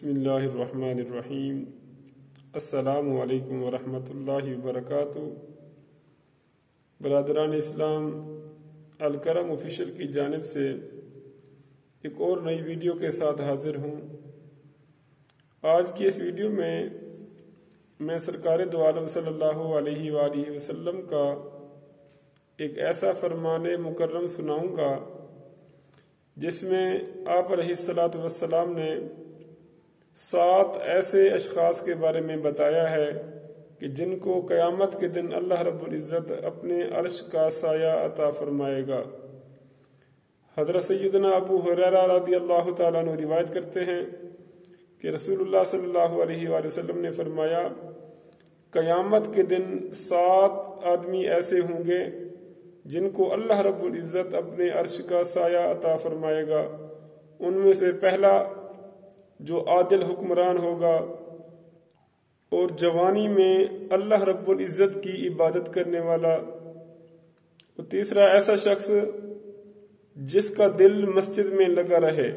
بسم اللہ الرحمن الرحیم۔ السلام علیکم ورحمۃ اللہ وبرکاتہ۔ برادران اسلام، الکرم آفیشیل کی جانب سے ایک اور نئی ویڈیو کے ساتھ حاضر ہوں۔ آج کی اس ویڈیو میں سرکار دو عالم صلی اللہ علیہ وآلہ وسلم کا ایک ایسا فرمان مکرم سناؤں گا جس میں آپ علیہ السلام نے 7 ایسے اشخاص کے بارے میں بتایا ہے کہ جن کو قیامت کے دن اللہ رب العزت اپنے عرش کا سایہ عطا فرمائے گا۔ حضرت سیدنا ابو ہریرہ رضی اللہ تعالیٰ عنہ روایت کرتے ہیں کہ رسول اللہ صلی اللہ علیہ وآلہ وسلم نے فرمایا، قیامت کے دن 7 آدمی ایسے ہوں گے جن کو اللہ رب العزت اپنے عرش کا سایہ عطا فرمائے گا۔ ان میں سے پہلا جو عادل حکمران ہوگا اور جوانی میں اللہ رب العزت کی عبادت کرنے والا، اور تیسرا ایسا شخص جس کا دل مسجد میں لگا رہے،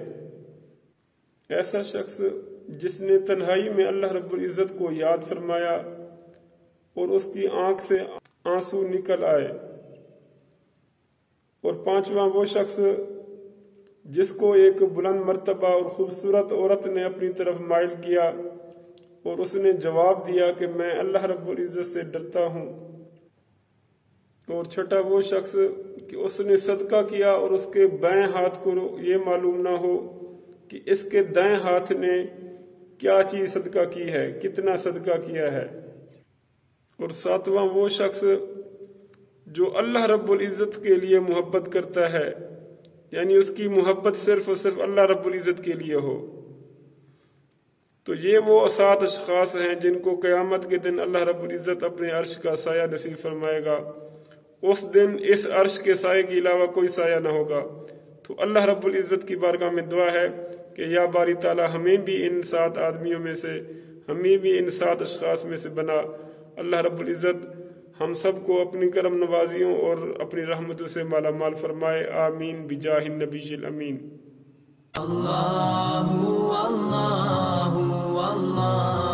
ایسا شخص جس نے تنہائی میں اللہ رب العزت کو یاد فرمایا اور اس کی آنکھ سے آنسو نکل آئے، اور پانچواں وہ شخص جس کو ایک بلند مرتبہ اور خوبصورت عورت نے اپنی طرف مائل کیا اور اس نے جواب دیا کہ میں اللہ رب العزت سے ڈرتا ہوں، اور چھٹا وہ شخص کہ اس نے صدقہ کیا اور اس کے بائیں ہاتھ کو یہ معلوم نہ ہو کہ اس کے دائیں ہاتھ نے کیا چیز صدقہ کی ہے، کتنا صدقہ کیا ہے، اور ساتواں وہ شخص جو اللہ رب العزت کے لیے محبت کرتا ہے، یعنی اس کی محبت صرف اور صرف اللہ رب العزت کے لیے ہو۔ تو یہ وہ 7 اشخاص ہیں جن کو قیامت کے دن اللہ رب العزت اپنے عرش کا سایہ نصیب فرمائے گا۔ اس دن اس عرش کے سائے کے علاوہ کوئی سایہ نہ ہوگا۔ تو اللہ رب العزت کی بارگاہ میں دعا ہے کہ یا باری تعالی ہمیں بھی ان 7 آدمیوں میں سے، ہمیں بھی ان 7 اشخاص میں سے بنا۔ اللہ رب العزت ہم سب کو اپنی کرم نوازیوں اور اپنی رحمتوں سے مالا مال فرمائے، آمین بجاہ النبی الامین۔ اللہ اللہ اللہ